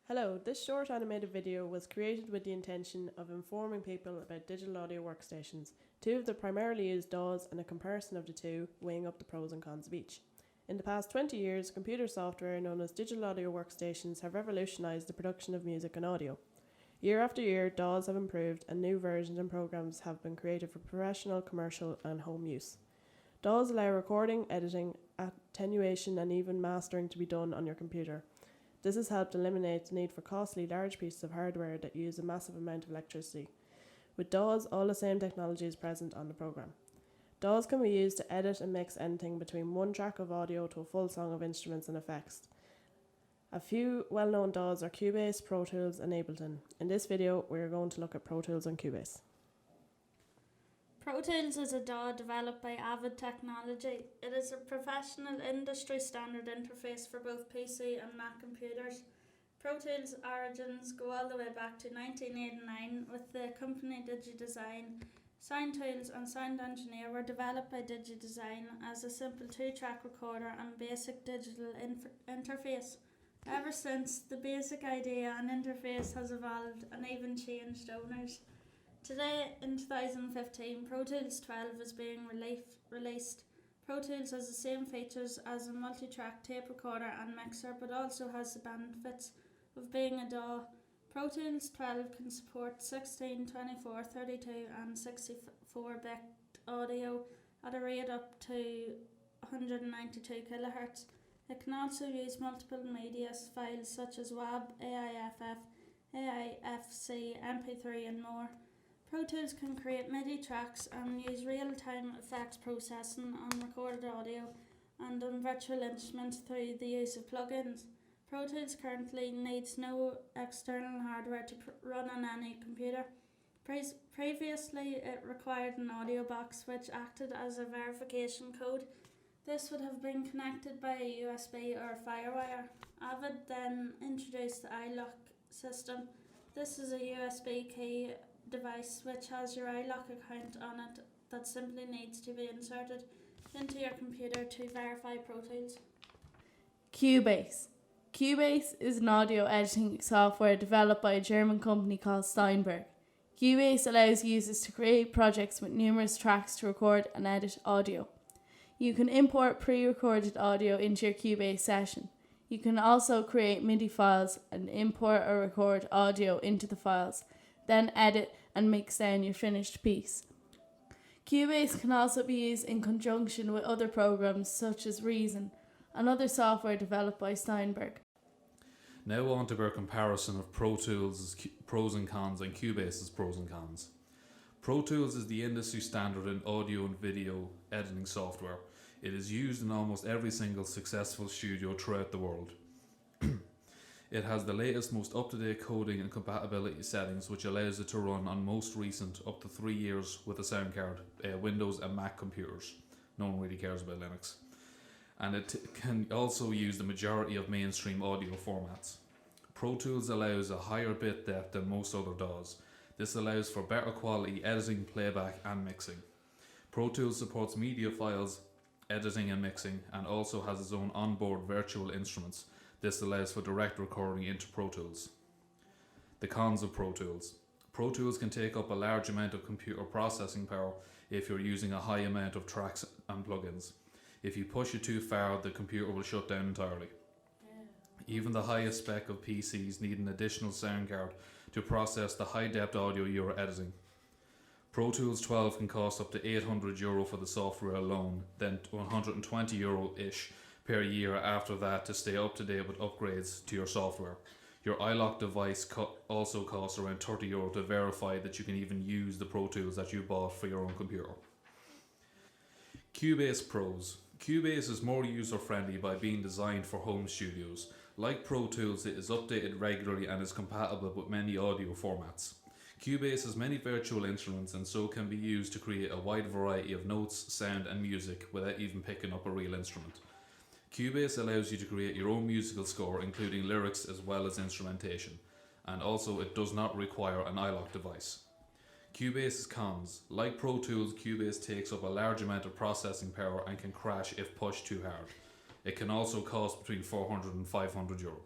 Hello, this short animated video was created with the intention of informing people about digital audio workstations, two of the primarily used DAWs, and a comparison of the two, weighing up the pros and cons of each. In the past 20 years, computer software known as digital audio workstations have revolutionised the production of music and audio. Year after year, DAWs have improved and new versions and programs have been created for professional, commercial and home use. DAWs allow recording, editing, attenuation and even mastering to be done on your computer. This has helped eliminate the need for costly, large pieces of hardware that use a massive amount of electricity. With DAWs, all the same technology is present on the program. DAWs can be used to edit and mix anything between one track of audio to a full song of instruments and effects. A few well-known DAWs are Cubase, Pro Tools and Ableton. In this video, we are going to look at Pro Tools and Cubase. Pro Tools is a DAW developed by Avid Technology. It is a professional industry standard interface for both PC and Mac computers. Pro Tools' origins go all the way back to 1989 with the company DigiDesign. Sound tools and sound engineer were developed by DigiDesign as a simple 2-track recorder and basic digital interface. Ever since, the basic idea and interface has evolved and even changed owners. Today, in 2015, Pro Tools 12 is being released. Pro Tools has the same features as a multi-track tape recorder and mixer, but also has the benefits of being a DAW. Pro Tools 12 can support 16, 24, 32 and 64-bit audio at a rate up to 192 kHz. It can also use multiple media files such as WAV, AIFF, AIFC, MP3 and more. Pro Tools can create MIDI tracks and use real-time effects processing on recorded audio and on virtual instruments through the use of plugins. Pro Tools currently needs no external hardware to run on any computer. Previously, it required an audio box which acted as a verification code. This would have been connected by a USB or a FireWire. Avid then introduced the iLock system. This is a USB key device which has your iLock account on it that simply needs to be inserted into your computer to verify Pro Tools. Cubase. Cubase is an audio editing software developed by a German company called Steinberg. Cubase allows users to create projects with numerous tracks to record and edit audio. You can import pre-recorded audio into your Cubase session. You can also create MIDI files and import or record audio into the files, then edit and mix down your finished piece. Cubase can also be used in conjunction with other programs such as Reason, another software developed by Steinberg. Now on to our comparison of Pro Tools' pros and cons and Cubase's pros and cons. Pro Tools is the industry standard in audio and video editing software. It is used in almost every single successful studio throughout the world. It has the latest, most up-to-date coding and compatibility settings, which allows it to run on most recent, up to 3 years with a sound card, Windows and Mac computers. No one really cares about Linux. And it can also use the majority of mainstream audio formats. Pro Tools allows a higher bit depth than most other DAWs. This allows for better quality editing, playback and mixing. Pro Tools supports media files, editing and mixing, and also has its own onboard virtual instruments. This allows for direct recording into Pro Tools. The cons of Pro Tools. Pro Tools can take up a large amount of computer processing power if you're using a high amount of tracks and plugins. If you push it too far, the computer will shut down entirely. Even the highest spec of PCs need an additional sound card to process the high-depth audio you're editing. Pro Tools 12 can cost up to €800 for the software alone, then €120-ish per year after that to stay up to date with upgrades to your software. Your iLock device also costs around €30 to verify that you can even use the Pro Tools that you bought for your own computer. Cubase pros. Cubase is more user-friendly by being designed for home studios. Like Pro Tools, it is updated regularly and is compatible with many audio formats. Cubase has many virtual instruments and so can be used to create a wide variety of notes, sound and music without even picking up a real instrument. Cubase allows you to create your own musical score, including lyrics as well as instrumentation, and also it does not require an iLock device. Cubase's cons. Like Pro Tools, Cubase takes up a large amount of processing power and can crash if pushed too hard. It can also cost between €400 and €500.